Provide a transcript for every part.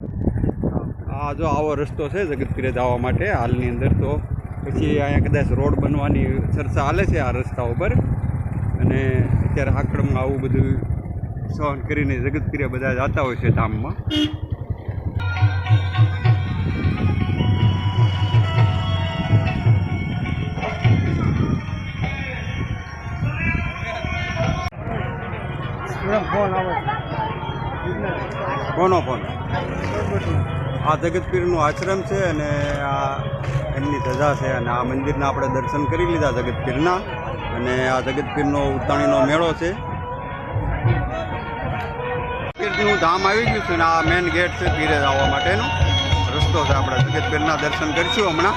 આ જો આવો રસ્તો છે જગતપીરે જવા માટે હાલની અંદર. તો પછી અહીંયા કદાચ રોડ બનવાની ચર્ચા હાલે છે આ રસ્તા ઉપર. અને અત્યારે આકડમાં આવું બધું સહન કરીને જગતપીરે બધા જતા હોય છે ધામમાં. કોનો ફોન? આ જગતપીરનું આશ્રમ છે અને આ એમની ધજા છે. અને આ મંદિરના આપણે દર્શન કરી લીધા જગતપીરના. અને આ જગતપીરનો ઉતાણીનો મેળો છે. જગતપીરનું ધામ આવી ગયું છે અને આ મેન ગેટ છે પીરે આવવા માટેનો રસ્તો છે. આપણે જગતપીરના દર્શન કરીશું હમણાં.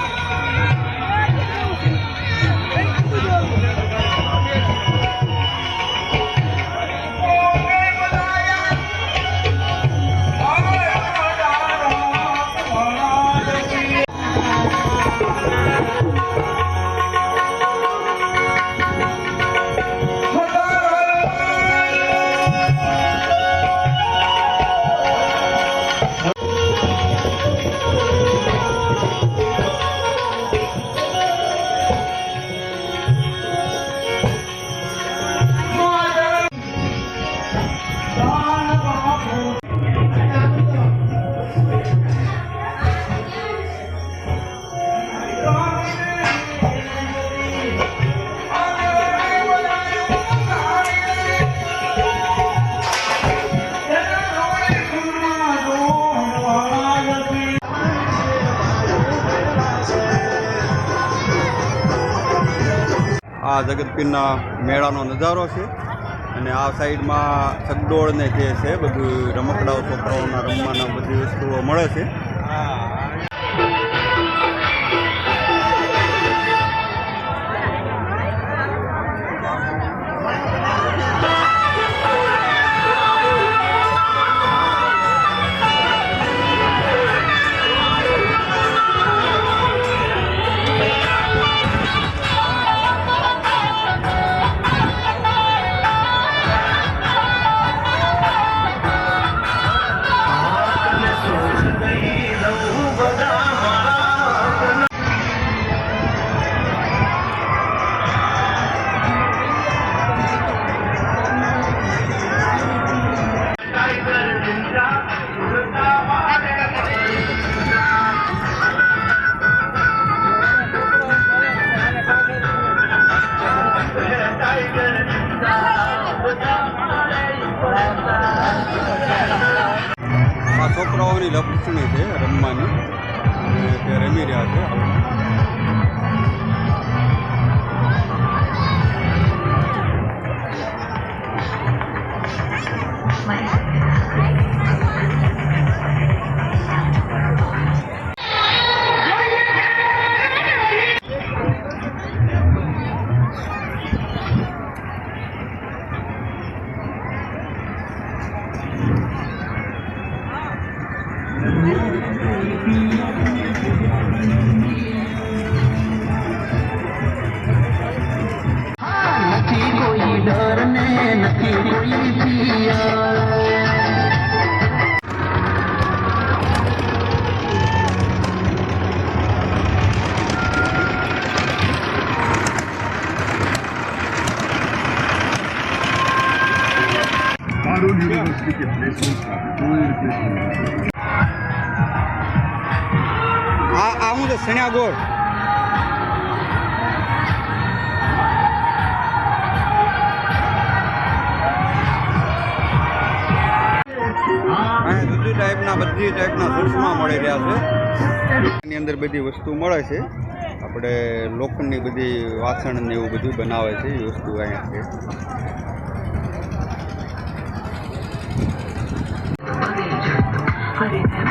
આ જગતપીરના મેળાનો નજારો છે. અને આ સાઈડમાં ચકડોળ ને જે છે બધું રમકડાઓ છોકરાઓના રમવાના બધી વસ્તુઓ મળે છે. આ છોકરાઓની લપસણી છે રમવાની. તે રમી રહ્યા છે. यूनिवर्सिटी के प्लेसमेंट का कोई रिप्लेसमेंट આ હું છે સણ્યા ગોળ. અહીંયા બધી ટાઈપના ચશ્મા મળી રહ્યા છે. એની અંદર બધી વસ્તુ મળે છે. આપણે લોખંડની બધી વાસણ ને એવું બધું બનાવે છે એ વસ્તુ અહીંયા છે. Hare